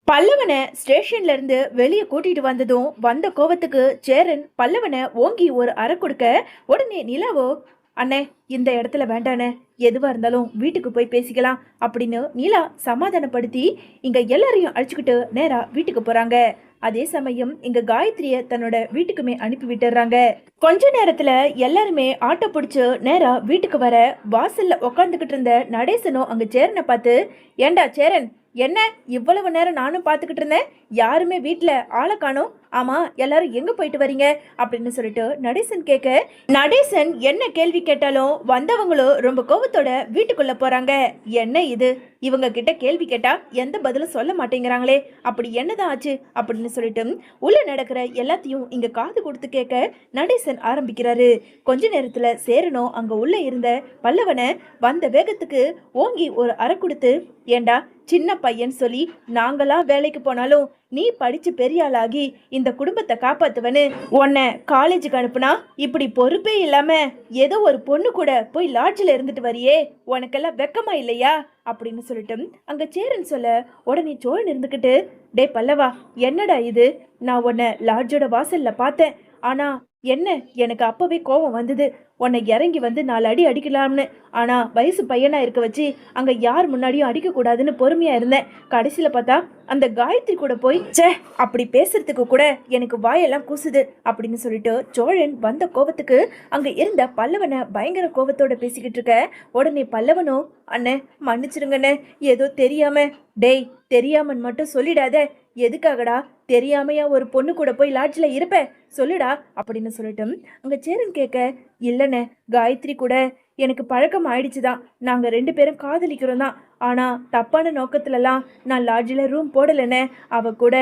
பல்லவனை ஸ்டேஷன்ல இருந்து வெளியே கூட்டிட்டு வந்ததும் வந்த கோவத்துக்கு சேரன் பல்லவனை ஓங்கி ஒரு அறை கொடுக்க உடனே நிலாவோ, அண்ணே இந்த இடத்துல வேண்டானே, எதுவா இருந்தாலும் வீட்டுக்கு போய் பேசிக்கலாம் அப்படின்னு நிலா சமாதானப்படுத்தி இங்க எல்லாரையும் அழைச்சுக்கிட்டு நேரா வீட்டுக்கு போறாங்க. அதே சமயம் இங்க காயத்ரிய தன்னோட வீட்டுக்குமே அனுப்பி விட்டுறாங்க. கொஞ்ச நேரத்துல எல்லாருமே ஆட்டோ பிடிச்சு நேரா வீட்டுக்கு வர வாசல்ல உக்காந்துக்கிட்டு இருந்த நடேசனும் அங்க சேரனை பார்த்து, ஏண்டா சேரன், என்ன இவ்வளவு நேரம் நானும் பார்த்துக்கிட்டு இருந்தேன், யாருமே வீட்டில் ஆளை காணோம், ஆமா எல்லாரும் எங்க போயிட்டு வரீங்க அப்படின்னு சொல்லிட்டு நடேசன் கேட்க, நடேசன் என்ன கேள்வி கேட்டாலும் வந்தவங்களும் ரொம்ப கோவத்தோட வீட்டுக்குள்ள போறாங்க. என்ன இது, இவங்க கிட்ட கேள்வி கேட்டா எந்த பதிலும் சொல்ல மாட்டேங்கிறாங்களே, அப்படி என்னதான் ஆச்சு அப்படின்னு சொல்லிட்டு உள்ள நடக்கிற எல்லாத்தையும் இங்க காது கொடுத்து கேட்க நடேசன் ஆரம்பிக்கிறாரு. கொஞ்ச நேரத்துல சேரனும் அங்க உள்ள இருந்த பல்லவனை வந்த வேகத்துக்கு ஓங்கி ஒரு அறை கொடுத்து, ஏண்டா சின்ன பையன் சொல்லி நாங்களாம் வேலைக்கு போனாலும் நீ படிச்சு பெரிய ஆளாகி இந்த குடும்பத்தை காப்பாத்துவனு உன்னை காலேஜுக்கு அனுப்புனா இப்படி பொறுப்பே இல்லாம ஏதோ ஒரு பொண்ணு கூட போய் லாட்ஜில் இருந்துட்டு வரியே, உனக்கெல்லாம் வெக்கமா இல்லையா அப்படின்னு சொல்லிட்டு அங்க சேரன் சொல்ல, உடனே சோழன் இருந்துக்கிட்டு, டே பல்லவா, என்னடா இது, நான் உன்னை லாட்ஜோட வாசல்ல பார்த்தேன், ஆனா என்ன எனக்கு அப்பவே கோபம் வந்தது, உன்னை இறங்கி வந்து 4 அடி அடிக்கலாம்னு, ஆனா வயசு பையனா இருக்க வச்சு அங்க யார் முன்னாடியும் அடிக்க கூடாதுன்னு பொறுமையா இருந்தேன். கடைசியில பார்த்தா அந்த காயத்ரி கூட போய் சே, அப்படி பேசுறதுக்கு கூட எனக்கு வாயெல்லாம் கூசுது அப்படின்னு சொல்லிட்டு சோழன் வந்த கோபத்துக்கு அங்க இருந்த பல்லவனை பயங்கர கோபத்தோட பேசிக்கிட்டு இருக்க. உடனே பல்லவனும், அண்ணே மன்னிச்சிருங்கண்ணே, ஏதோ தெரியாம. டேய், தெரியாமன்னு மட்டும் சொல்லிடாத, எதுக்காகடா தெரியாமையா ஒரு பொண்ணு கூட போய் லாட்ஜில் இருப்ப, சொல்லுடா அப்படின்னு சொல்லிட்டு அங்க சேரன் கேட்க, இல்லைண்ணே காயத்ரி கூட எனக்கு பழக்கம் ஆயிடுச்சுதான், நாங்கள் 2 பேரும் காதலிக்கிறோம் தான், ஆனால் தப்பான நோக்கத்துலலாம் நான் லாட்ஜில் ரூம் போடலைண்ணே, அவ கூட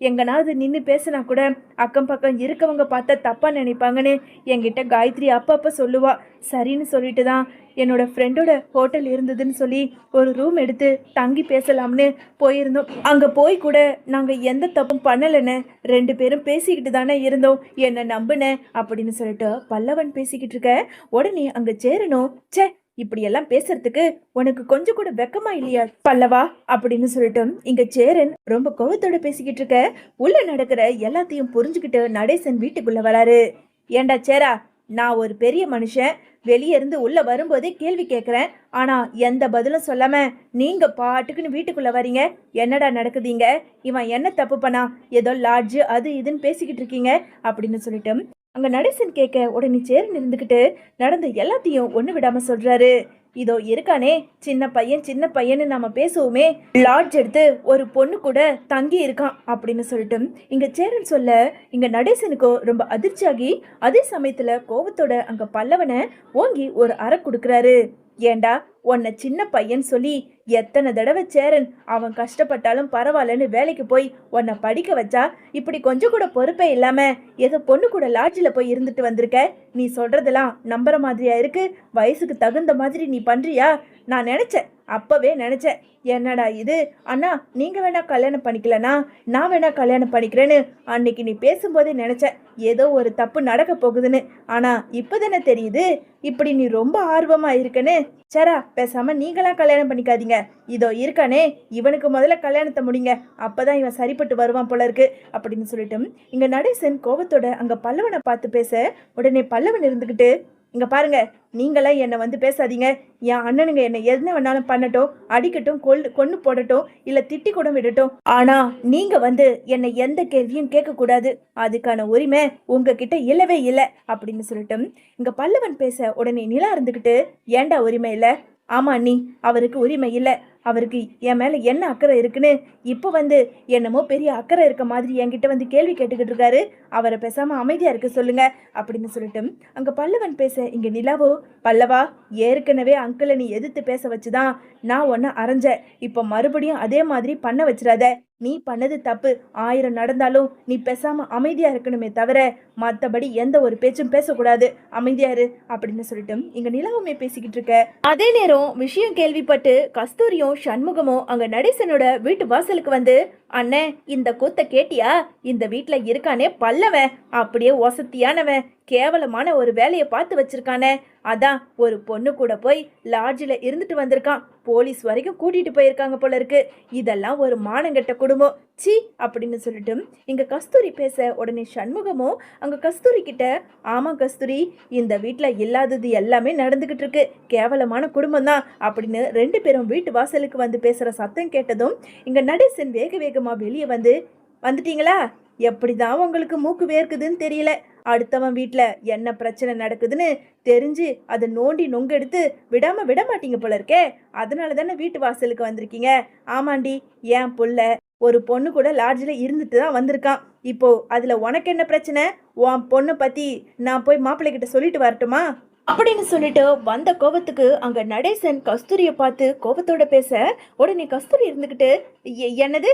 எங்கனாவது நின்று பேசினா கூட அக்கம் பக்கம் இருக்கவங்க பார்த்தா தப்பாக நினைப்பாங்கன்னு என்கிட்ட காயத்ரி அப்பப்போ சொல்லுவா. சரின்னு சொல்லிட்டு தான் என்னோட ஃப்ரெண்டோட ஹோட்டல் இருந்ததுன்னு சொல்லி ஒரு ரூம் எடுத்து தங்கி பேசலாம்னு போயிருந்தோம். அங்கே போய் கூட நாங்கள் எந்த தப்பும் பண்ணலைண்ணே, 2 பேரும் பேசிக்கிட்டு தானே இருந்தோம், என்னை நம்புனேன் அப்படின்னு சொல்லிட்டு பல்லவன் பேசிக்கிட்டு இருக்க. உடனே அங்கே சேரணும், சே இப்படியெல்லாம் பேசுறதுக்கு உனக்கு கொஞ்சம் கூட வெக்கமா இல்லையா பல்லவா அப்படின்னு சொல்லிட்டு இங்க சேரன் ரொம்ப கோவத்தோட பேசிக்கிட்டு இருக்க. உள்ள நடக்கிற எல்லாத்தையும் புரிஞ்சுக்கிட்டு நடேசன் வீட்டுக்குள்ள வராரு. ஏண்டா சேரா, நான் ஒரு பெரிய மனுஷன், வெளியே இருந்து உள்ள வரும்போதே கேள்வி கேட்குறேன், ஆனா எந்த பதிலும் சொல்லாம நீங்க பாட்டுக்குன்னு வீட்டுக்குள்ள வரீங்க, என்னடா நடக்குதுங்க, இவன் என்ன தப்பு பண்ணா, ஏதோ லாட்ஜு அது இதுன்னு பேசிக்கிட்டு இருக்கீங்க அப்படின்னு சொல்லிட்டு அங்க நடேசன் கேட்க. உடனே சேரன் இருந்துக்கிட்டு நடந்த எல்லாத்தையும் ஒண்ணு விடாம சொல்றாரு. இதோ இருக்கானே சின்ன பையன்னு நம்ம பேசுவோமே, லாட்ஜ் எடுத்து ஒரு பொண்ணு கூட தங்கி இருக்கான் அப்படின்னு சொல்லிட்டு இங்க சேரன் சொல்ல, இங்க நடேசனுக்கோ ரொம்ப அதிர்ச்சியாகி அதே சமயத்துல கோபத்தோட அங்க பல்லவனை ஓங்கி ஒரு அறை கொடுக்குறாரு. ஏண்டா உன்னை சின்ன பையன் சொல்லி எத்தனை தடவை சேரன் அவன் கஷ்டப்பட்டாலும் பரவாயில்லன்னு வேலைக்கு போய் உன்னை படிக்க வச்சா, இப்படி கொஞ்சம் கூட பொறுப்பே இல்லாம ஏதோ பொண்ணு கூட லாட்ஜில் போய் இருந்துட்டு வந்திருக்க, நீ சொல்றதெல்லாம் நம்புற மாதிரியா இருக்கு, வயசுக்கு தகுந்த மாதிரி நீ பண்றியா, நான் நினைச்சேன், அப்பவே நினைச்சேன், என்னடா இது, அண்ணா நீங்க வேணா கல்யாணம் பண்ணிக்கலனா நான் வேணா கல்யாணம் பண்ணிக்கிறேன்னு அன்னைக்கு நீ பேசும்போதே நினைச்சேன் ஏதோ ஒரு தப்பு நடக்க போகுதுன்னு, ஆனா இப்பதானே தெரியுது இப்படி நீ ரொம்ப ஆர்வமா இருக்குன்னு. சரா பேசாம நீங்களாம் கல்யாணம் பண்ணிக்காதீங்க, இதோ இருக்கானே இவனுக்கு முதல்ல கல்யாணத்தை முடிங்க, அப்பதான் இவன் சரிப்பட்டு வருவான் போல இருக்கு அப்படின்னு சொல்லிட்டு இங்க நடேசன் கோபத்தோட அங்க பல்லவனை பார்த்து பேச. உடனே பல்லவன் இருந்துகிட்டு, இங்க பாருங்க, நீங்களாம் என்னை வந்து பேசாதீங்க, என் அண்ணனுங்க என்னை என்ன வேணாலும் பண்ணட்டும், அடிக்கட்டும், கொன்னு போடட்டும், இல்ல திட்டி கூட விடட்டும், ஆனா நீங்க வந்து என்னை எந்த கேள்வியும் கேட்க கூடாது, அதுக்கான உரிமை உங்ககிட்ட இல்லவே இல்லை அப்படின்னு சொல்லிட்டு இங்க பல்லவன் பேச. உடனே நிலா இருந்துகிட்டு, ஏண்டா உரிமை இல்லை, ஆமா நீ அவருக்கு உரிமை இல்லை, அவருக்கு என் மேல என்ன அக்கறை இருக்குன்னு இப்போ வந்து என்னமோ பெரிய அக்கறை இருக்க மாதிரி என்கிட்ட வந்து கேள்வி கேட்டுக்கிட்டு இருக்காரு, அவரை பேசாம அமைதியா இருக்க சொல்லுங்க அப்படின்னு சொல்லிட்டு அங்க பல்லவன் பேச. இங்க நிலாவோ, பல்லவா ஏற்கனவே அங்கிளை நீ எதிர்த்து பேச வச்சுதான் நான் ஒன்ன அரைஞ்சேன், இப்போ மறுபடியும் அதே மாதிரி பண்ண வச்சிடாத, நீ பண்ணது தப்பு, 1000 நடந்தாலும் நீ பேசாம அமைதியா இருக்கணுமே தவிர மற்றபடி எந்த ஒரு பேச்சும் பேசக்கூடாது, அமைதியா இரு அப்படின்னு சொல்லிட்டு இங்க நிலாவுமே பேசிக்கிட்டு இருக்க. அதே நேரம் விஷயம் கேள்விப்பட்டு கஸ்தூரியும் சண்முகமும் அங்க நடேசனோட வீட்டு வாசலுக்கு வந்து, அண்ணே இந்த கூத்த கேட்டியா, இந்த வீட்டுல இருக்கானே பல்லவன், அப்படியே வசதியானவன், கேவலமான ஒரு வேலையை பார்த்து வச்சிருக்கானே. அதான் ஒரு பொண்ணு கூட போய் லாட்ஜில் இருந்துட்டு வந்திருக்கான். போலீஸ் வரைக்கும் கூட்டிட்டு போயிருக்காங்க போல இருக்கு. இதெல்லாம் ஒரு மானங்கெட்ட குடும்பம். சி அப்படின்னு சொல்லிட்டு இங்க கஸ்தூரி பேச உடனே சண்முகமும் அங்க கஸ்தூரி கிட்ட, ஆமா கஸ்தூரி, இந்த வீட்டுல இல்லாதது எல்லாமே நடந்துகிட்டு இருக்கு, கேவலமான குடும்பம் தான் அப்படின்னு ரெண்டு பேரும் வீட்டு வாசலுக்கு வந்து பேசுற சத்தம் கேட்டதும் இங்க நடேசன் வேக வேகமா வெளியே வந்துட்டீங்களா? எப்படிதான் உங்களுக்கு மூக்கு வேர்க்குதுன்னு தெரியல. அடுத்தவன் வீட்டில் என்ன பிரச்சனை நடக்குதுன்னு தெரிஞ்சு அதை நோண்டி நொங்கெடுத்து விட மாட்டீங்க போல இருக்கே. அதனால தானே வீட்டு வாசலுக்கு வந்திருக்கீங்க. ஆமாண்டி, ஏன் புள்ள ஒரு பொண்ணு கூட லாட்ஜில் இருந்துட்டு தான் வந்திருக்கான். இப்போ அதில் உனக்கு என்ன பிரச்சனை? உன் பொண்ணை பற்றி நான் போய் மாப்பிள்ளை கிட்ட சொல்லிட்டு வரட்டுமா அப்படின்னு சொல்லிட்டு வந்த கோவத்துக்கு அங்க நடேசன் கஸ்தூரியை பார்த்து கோபத்தோட பேச, உடனே கஸ்தூரி இருந்துகிட்டு, என்னது,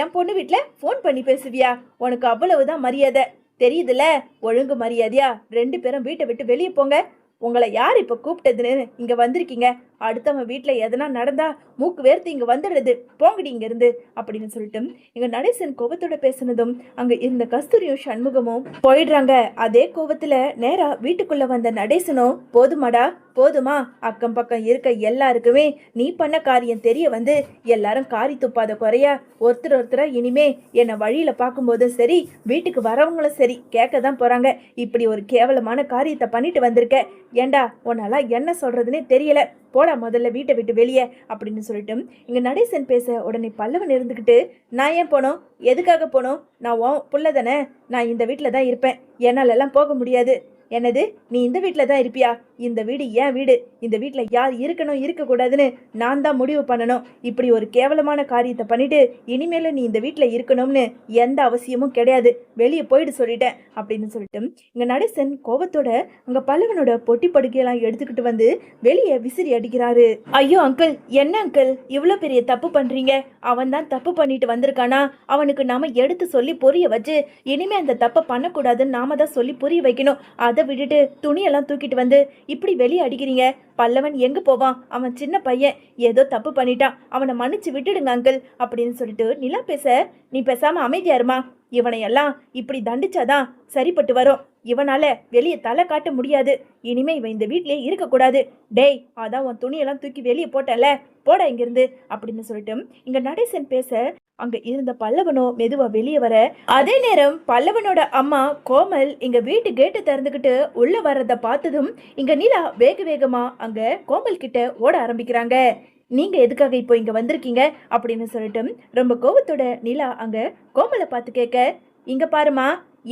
என் பொண்ணு வீட்டுல போன் பண்ணி பேசுவியா? உனக்கு அவ்வளவுதான் மரியாதை தெரியுதுல? ஒழுங்கு மரியாதையா ரெண்டு பேரும் வீட்டை விட்டு வெளியே போங்க. உங்களை யார் இப்ப கூப்பிட்டதுன்னு இங்க வந்திருக்கீங்க? அடுத்தவன் வீட்டில் எதனா நடந்தா மூக்கு வேர்த்து இங்க வந்துடுறது, போங்கடி இங்க இருந்து அப்படின்னு சொல்லிட்டு இங்க நடேசன் கோபத்தோட பேசினதும் அங்க இருந்த கஸ்தூரியும் சண்முகமும் போயிடுறாங்க. அதே கோபத்துல நேரா வீட்டுக்குள்ள வந்த நடேசனும், போதுமாடா போதுமா, அக்கம் பக்கம் இருக்க எல்லாருக்குமே நீ பண்ண காரியம் தெரிய வந்து எல்லாரும் காரி துப்பாத குறையா ஒருத்தரா இனிமே என்னை வழியில பார்க்கும்போதும் சரி, வீட்டுக்கு வரவங்களும் சரி கேட்க தான் போறாங்க. இப்படி ஒரு கேவலமான காரியத்தை பண்ணிட்டு வந்திருக்க. ஏண்டா உன்னால என்ன சொல்றதுன்னே தெரியல, போடா முதல்ல வீட்டை விட்டு வெளியே அப்படின்னு சொல்லிட்டு இங்க நடேசன் பேச, உடனே பல்லவன் இருந்துக்கிட்டு, நான் ஏன் போனோம், எதுக்காக போனோம்? நான் உன் புள்ள தானே, நான் இந்த வீட்டில் தான் இருப்பேன், என்னால எல்லாம் போக முடியாது. என்னது, நீ இந்த வீட்டில் தான் இருப்பியா? இந்த வீடு ஏன் வீடு, இந்த வீட்டில் யார் இருக்கணும் இருக்கக்கூடாதுன்னு நான் தான் முடிவு பண்ணணும். இப்படி ஒரு கேவலமான காரியத்தை பண்ணிட்டு இனிமேல நீ இந்த வீட்டில் இருக்கணும்னு எந்த அவசியமும் கிடையாது, வெளியே போயிட்டு சொல்லிட்டேன் அப்படின்னு சொல்லிட்டு இங்க நடேசன் கோபத்தோட அங்க பல்லவனோட பொட்டி படுக்கையெல்லாம் எடுத்துக்கிட்டு வந்து வெளியே விசிறி அடிக்கிறாரு. ஐயோ அங்கிள், என்ன அங்கிள் இவ்வளோ பெரிய தப்பு பண்றீங்க? அவன் தான் தப்பு பண்ணிட்டு வந்திருக்கானா? அவனுக்கு நாம எடுத்து சொல்லி புரிய வச்சு இனிமே அந்த தப்பை பண்ணக்கூடாதுன்னு நாம தான் சொல்லி புரிய வைக்கணும். அதை விட்டுட்டு துணியெல்லாம் தூக்கிட்டு வந்து இப்படி வெளியே அடிக்கிறீங்க. பல்லவன் எங்க போவான்? அவன் சின்ன பையன், ஏதோ தப்பு பண்ணிட்டான், அவனை மன்னிச்சு விட்டுடுங்க அங்கிள் அப்படின்னு சொல்லிட்டு நிலா பேச, நீ பேசாம அமைதியா இருமா. இவனை எல்லாம் இப்படி தண்டிச்சாதான் சரிப்பட்டு வரும். இவனால வெளியே தலை காட்ட முடியாது. இனிமே இவன் இந்த வீட்லயே இருக்கக்கூடாது. டேய், அதான் உன் துணியெல்லாம் தூக்கி வெளியே போட்டல, போடா இங்கிருந்து அப்படின்னு சொல்லிட்டு இங்க நடேசன் பேச, அங்க இருந்த பல்லவனோ மெதுவா வெளியே வர, அதே நேரம் பல்லவனோட அம்மா கோமல் இங்க வீட்டு கேட்டு திறந்துகிட்டு உள்ள வர்றத பார்த்ததும் இங்க நிலா வேக வேகமா அங்க கோமல் கிட்ட ஓட ஆரம்பிக்கிறாங்க. நீங்க எதுக்காக இப்போ இங்க வந்திருக்கீங்க அப்படின்னு சொல்லிட்டு ரொம்ப கோபத்தோட நிலா அங்க கோமலை பார்த்து கேட்க, இங்க பாருமா,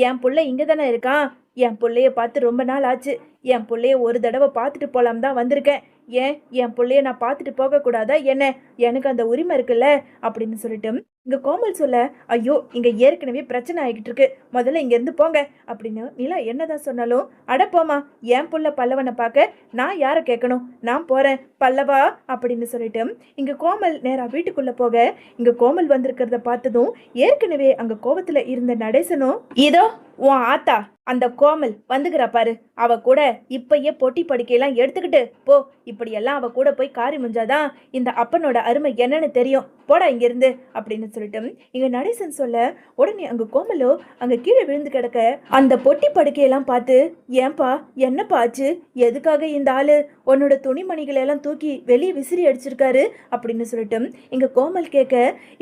என் புள்ள இங்க தானே இருக்கான். என் பிள்ளைய பார்த்து ரொம்ப நாள் ஆச்சு. என் பிள்ளைய ஒரு தடவை பார்த்துட்டு போலாம் தான் வந்திருக்கேன். ஏன் என் பிள்ளைய நான் பார்த்துட்டு போகக்கூடாதா என்ன? எனக்கு அந்த உரிமை இருக்குல்ல அப்படின்னு சொல்லிட்டு இங்க கோமல் சொல்ல, ஐயோ இங்க ஏற்கனவே பிரச்சனை ஆகிட்டு இருக்கு, முதல்ல இங்க இருந்து போங்க அப்படின்னு நிலா என்னதான் சொன்னாலும், அடப்போமா, என் புள்ள பல்லவனை பார்க்க நான் யாரை கேட்கணும், நான் போறேன் பல்லவா அப்படின்னு சொல்லிட்டு இங்க கோமல் நேரா வீட்டுக்குள்ள போக, இங்க கோமல் வந்திருக்கிறத பார்த்ததும் ஏற்கனவே அங்க கோவத்துல இருந்த நடேசனும், இதோ உன் ஆத்தா அந்த கோமல் வந்துக்கிறா பாரு, அவ கூட இப்பயே பொட்டி படுக்கையெல்லாம் எடுத்துக்கிட்டு போ. இப்படியெல்லாம் அவ கூட போய் காரி முஞ்சாதான் இந்த அப்பனோட அருமை என்னன்னு தெரியும், போடா இங்கிருந்து அப்படின்னு சொல்லிட்டு இங்க நடேசன் சொல்ல, உடனே அங்க கோமலோ அங்க கீழே விழுந்து கிடக்க அந்த பொட்டி படுக்கையெல்லாம் பார்த்து, ஏன்பா என்னப்பா ஆச்சு, எதுக்காக இந்த ஆளு உன்னோட துணிமணிகளை எல்லாம் தூக்கி வெளியே விசிறி அடிச்சிருக்காரு அப்படின்னு சொல்லிட்டு இங்க கோமல் கேட்க,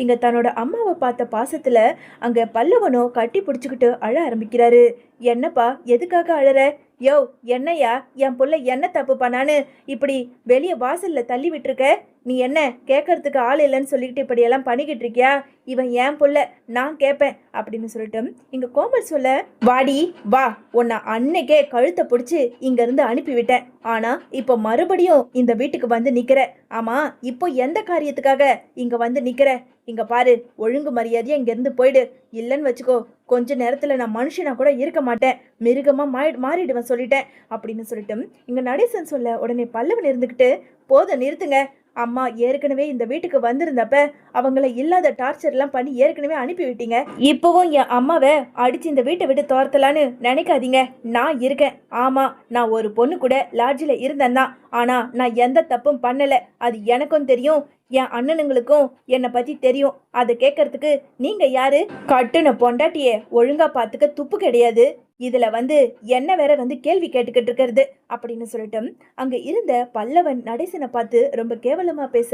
இங்க தன்னோட அம்மாவை பார்த்த பாசத்துல அங்க பல்லவனோ கட்டி பிடிச்சுக்கிட்டு அழ ஆரம்பிக்கிறாரு. என்னப்பா எதுக்காக அழற? யோ என்னையா, என் புள்ள என்ன தப்பு பண்ணான்னு இப்படி வெளியே வாசல்ல தள்ளி விட்டுருக்க? நீ என்ன கேட்கறதுக்கு ஆள் இல்லைன்னு சொல்லிக்கிட்டு இப்படியெல்லாம் பண்ணிக்கிட்டு இருக்கியா? இவன் என் புள்ள, நான் கேட்பேன் அப்படின்னு சொல்லிட்டு இங்க கோமல் சொல்ல, வாடி வா, உன்னை அன்னைக்கே கழுத்தை பிடிச்சி இங்க இருந்து அனுப்பிவிட்டேன். ஆனா இப்போ மறுபடியும் இந்த வீட்டுக்கு வந்து நிக்கிற. ஆமா, இப்போ எந்த காரியத்துக்காக இங்க வந்து நிக்கிற? இங்க பாரு, ஒழுங்கு மரியாதையா இங்க இருந்து போயிடு, இல்லைன்னு வச்சுக்கோ கொஞ்ச நேரத்துல நான் மனுஷனா கூட இருக்க மாட்டேன், மிருகமா மாறிடுவேன் சொல்லிட்டேன் அப்படின்னு சொல்லிட்டு இங்க நடேசன் சொல்ல, உடனே பல்லவன் இருந்துகிட்டு, போதும் நிறுத்துங்க. அம்மா ஏற்கனவே இந்த வீட்டுக்கு வந்திருந்தப்ப அவங்கள இல்லாத டார்ச்சர் எல்லாம் பண்ணி ஏற்கனவே அனுப்பி விட்டீங்க. இப்பவும் என் அம்மாவை அடிச்சு இந்த வீட்டை விட்டு துரத்தலான்னு நினைக்காதீங்க. நான் இருக்கேன். ஆமா, நான் ஒரு பொண்ணு கூட லாட்ஜில் இருந்தேன்னா, ஆனா நான் எந்த தப்பும் பண்ணல, அது எனக்கும் தெரியும், என் அண்ணனுங்களுக்கும் என்னை பத்தி தெரியும். அதை கேட்கறதுக்கு நீங்க யாரு? கட்டுன பொண்டாட்டியே ஒழுங்கா பார்த்துக்க துப்பு கிடையாது. இதுல வந்து என்ன வேற வந்து கேள்வி கேட்டுக்கிட்டு இருக்கிறது அப்படின்னு சொல்லிட்டு அங்க இருந்த பல்லவன் நடேசனை பார்த்து ரொம்ப கேவலமா பேச,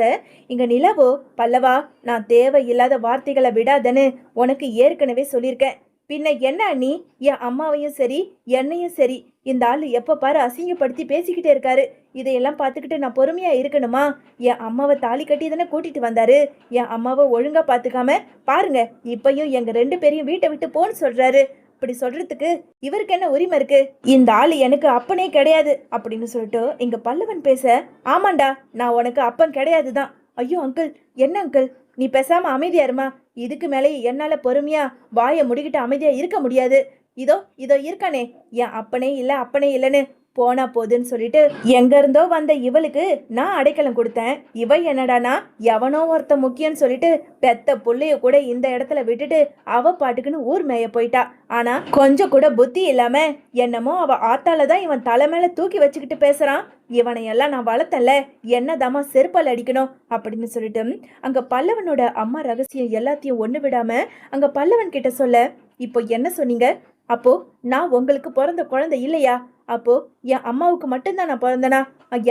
இங்க நிலாவோ, பல்லவா, நான் தேவையில்லாத வார்த்தைகளை விடாதன்னு உனக்கு ஏற்கனவே சொல்லியிருக்கேன். பின்ன என்ன அண்ணி, என் அம்மாவையும் சரி என்னையும் சரி இந்த ஆளு எப்ப பாரு அசிங்கப்படுத்தி பேசிக்கிட்டே இருக்காரு. இதையெல்லாம் பார்த்துக்கிட்டு நான் பொறுமையா இருக்கணுமா? என் அம்மாவை தாலி கட்டி தானே கூட்டிட்டு வந்தாரு. என் அம்மாவை ஒழுங்கா பார்த்துக்காம பாருங்க, இப்பயும் எங்க 2 பேரையும் வீட்டை விட்டு போன்னு சொல்றாரு. இப்படி சொல்றதுக்கு இவருக்கு என்ன உரிமை இருக்கு? இந்த ஆளு எனக்கு அப்பனே கிடையாது அப்படின்னு சொல்லிட்டு இங்க பல்லவன் பேச, ஆமாண்டா, நான் உனக்கு அப்பன் கிடையாதுதான். ஐயோ அங்கிள், என்ன அங்கிள், நீ பேசாம அமைதியா இருமா. இதுக்கு மேலே என்னால பொறுமையா வாயை முடிக்கிட்டு அமைதியா இருக்க முடியாது. இதோ இதோ இருக்கானே, என் அப்பனே இல்ல அப்பனே இல்லைன்னு போனா போதுன்னு சொல்லிட்டு எங்க இருந்தோ வந்த இவளுக்கு நான் அடைக்கலம் கொடுத்தேன். இவ என்னடானா எவனோ ஒருத்த முக்கியம்னு சொல்லிட்டு பெத்த புள்ளைய கூட இந்த இடத்துல விட்டுட்டு அவ பாட்டுக்குன்னு ஊர் மேய போயிட்டா. ஆனா கொஞ்சம் கூட புத்தி இல்லாம என்னமோ அவ ஆத்தால தான் இவன் தலை மேல தூக்கி வச்சுக்கிட்டு பேசுறான். இவனை எல்லாம் நான் வளர்த்தல, என்னதாமா செருப்பால் அடிக்கணும் அப்படின்னு சொல்லிட்டு அங்க பல்லவனோட அம்மா ரகசியம் எல்லாத்தையும் ஒண்ணு விடாம அங்க பல்லவன் கிட்ட சொல்ல, இப்போ என்ன சொன்னீங்க? அப்போ நான் உங்களுக்கு பிறந்த குழந்தை இல்லையா? அப்போ என் அம்மாவுக்கு மட்டும்தான் நான் பிறந்தனா?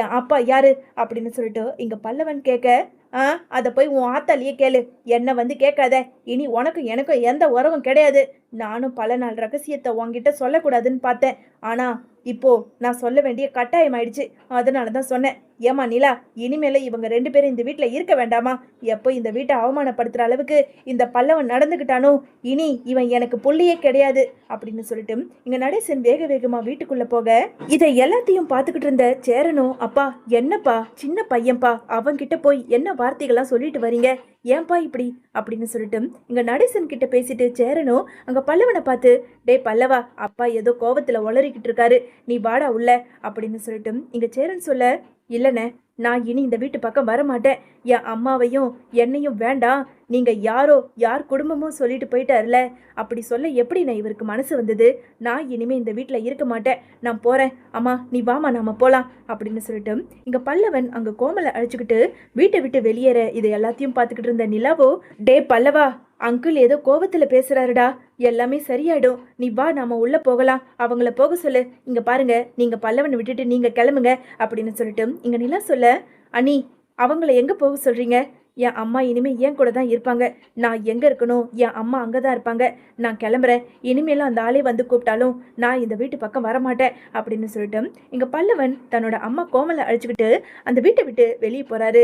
என் அப்பா யாரு அப்படின்னு சொல்லிட்டு இங்க பல்லவன் கேட்க, அதை போய் உன் ஆத்தாலேயே கேளு, என்ன வந்து கேட்காத. இனி உனக்கும் எனக்கும் எந்த உறவும் கிடையாது. நானும் பல நாள் ரகசியத்தை உன்கிட்ட சொல்லக்கூடாதுன்னு பார்த்தேன். ஆனா இப்போ நான் சொல்ல வேண்டிய கட்டாயம் ஆயிடுச்சு. அதனால தான் சொன்னேன். ஏமா நிலா, இனிமேல இவங்க 2 பேரும் இந்த வீட்டில் இருக்க வேண்டாமா? எப்போ இந்த வீட்டை அவமானப்படுத்துற அளவுக்கு இந்த பல்லவன் நடந்துக்கிட்டானோ, இனி இவன் எனக்கு புள்ளியே கிடையாது அப்படின்னு சொல்லிட்டு இங்க நடேசன் வேக வேகமா வீட்டுக்குள்ள போக, இதை எல்லாத்தையும் பார்த்துக்கிட்டு இருந்த சேரனும், அப்பா என்னப்பா, சின்ன பையன்பா, அவன்கிட்ட போய் என்ன வார்த்தைகள்லாம் சொல்லிட்டு வரீங்க, ஏன்பா இப்படி அப்படின்னு சொல்லிட்டு இங்க நடேசன் கிட்ட பேசிட்டு சேரனும் அங்க பல்லவனை பார்த்து, டே பல்லவா, அப்பா ஏதோ கோவத்துல உளறிக்கிட்டு இருக்காரு, நீ வாடா உள்ள அப்படின்னு சொல்லிட்டு இங்க சேரன் சொல்ல, இல்லைண்ணே, நான் இனி இந்த வீட்டு பக்கம் வரமாட்டேன். என் அம்மாவையும் என்னையும் வேண்டாம். நீங்க யார் குடும்பமும் சொல்லிட்டு போயிட்டாருல, அப்படி சொல்ல எப்படிண்ணே இவருக்கு மனசு வந்தது? நான் இனிமே இந்த வீட்டில் இருக்க மாட்டேன், நான் போறேன். அம்மா நீ வாமா, நாம போலாம் அப்படின்னு சொல்லிட்டு இங்க பல்லவன் அங்க கோமலை அழைச்சிக்கிட்டு வீட்டை விட்டு வெளியேற இதை எல்லாத்தையும் பார்த்துக்கிட்டு இருந்த நிலாவோ, டே பல்லவா, அங்கிள் ஏதோ கோவத்துல பேசுறாருடா, எல்லாமே சரியாயிடும், நீ வா, நாம உள்ள போகலாம், அவங்கள போக சொல்லு. இங்க பாருங்க, நீங்க பல்லவனை விட்டுட்டு நீங்க கிளம்புங்க அப்படின்னு சொல்லிட்டு இங்க நிலா சொல்ல, அண்ணி, அவங்கள எங்க போக சொல்றீங்க? என் அம்மா இனிமே என் கூட தான் இருப்பாங்க. நான் எங்க இருக்கணும், என் அம்மா அங்கதான் இருப்பாங்க. நான் கிளம்புறேன். இனிமேலும் அந்த ஆளே வந்து கூப்பிட்டாலும் நான் இந்த வீட்டு பக்கம் வரமாட்டேன் அப்படின்னு சொல்லிட்டு இங்க பல்லவன் தன்னோட அம்மா கோமலை அழைச்சிக்கிட்டு அந்த வீட்டை விட்டு வெளியே போறாரு.